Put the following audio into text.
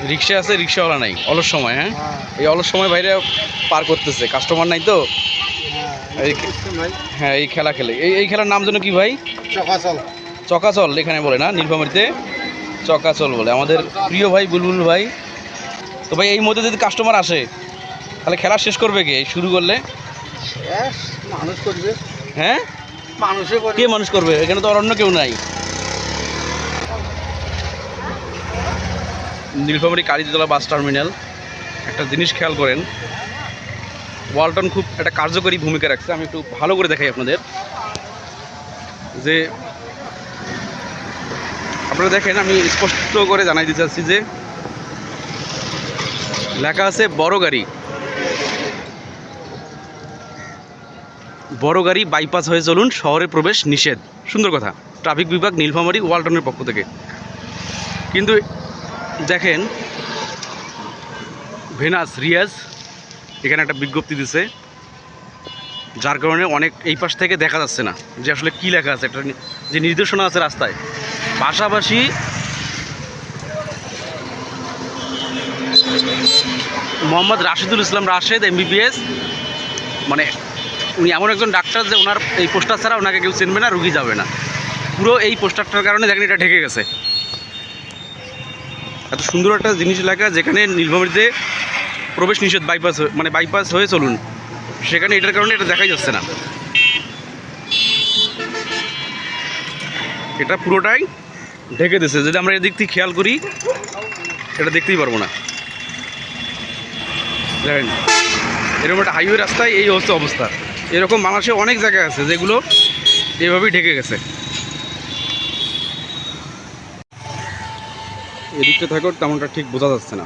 রিক্সা আছে, রিক্সাওয়ালা নাই, অলস সময়। হ্যাঁ, এই অলস সময় বাইরে পার করতেছে, কাস্টমার নাই তো। হ্যাঁ, এই খেলা খেলে। এই খেলার নাম যেন কি ভাই? চকাচল। চকাচল এখানে বলে না, নীলফামারীতে চকাচল বলে। আমাদের প্রিয় ভাই বুলবুল ভাই। তো ভাই এই মধ্যে যদি কাস্টমার আসে তাহলে খেলা শেষ করবে কে শুরু করলে? মানুষ করবে। হ্যাঁ, মানুষে কে মানুষ করবে? এখানে তো আর অন্য কেউ নাই। Nilphamari Kalitala bus terminal. একটা জিনিস খেয়াল করেন, ওয়ালটন খুব একটা কার্যকরী ভূমিকা রাখছে। আমি একটু ভালো করে দেখাই আপনাদের, যে আপনারা দেখেন, আমি স্পষ্ট করে জানাই দিতে চাচ্ছি যে লেখা আছে বড় গাড়ি, বড় গাড়ি বাইপাস হয়ে চলুন, শহরে প্রবেশ নিষেধ। সুন্দর কথা, ট্রাফিক বিভাগ নীলফামারী ওয়ালটনের পক্ষ থেকে। কিন্তু দেখেন, ভেনাস রিয়াজ এখানে একটা বিজ্ঞপ্তি দিছে, যার কারণে অনেক এই পাশ থেকে দেখা যাচ্ছে না যে আসলে কী লেখা আছে। একটা যে নির্দেশনা আছে রাস্তায়, পাশাপাশি মোহাম্মদ রাশিদুল ইসলাম রাশেদ MBBS, মানে উনি এমন একজন ডাক্তার যে ওনার এই পোস্টার ছাড়া ওনাকে কেউ চিনবে না, রুগী যাবে না। পুরো এই পোস্টারটার কারণে দেখেন এটা ঢেকে গেছে। এত সুন্দর একটা জিনিস লেখা, যেখানে নীলফামারীতে প্রবেশ নিষেধ, বাইপাস মানে বাইপাস হয়ে চলুন, সেখানে এটার কারণে এটা দেখাই যাচ্ছে না। এটা পুরোটাই ঢেকে দিচ্ছে। যদি আমরা এদিক থেকে খেয়াল করি, এটা দেখতেই পারবো না। দেখেন, এরকম একটা হাইওয়ে রাস্তায় এই হচ্ছে অবস্থা। এরকম বাংলাদেশে অনেক জায়গায় আছে যেগুলো এভাবেই ঢেকে গেছে। এদিকটা থাকো, তেমনটা ঠিক বোঝা যাচ্ছে না।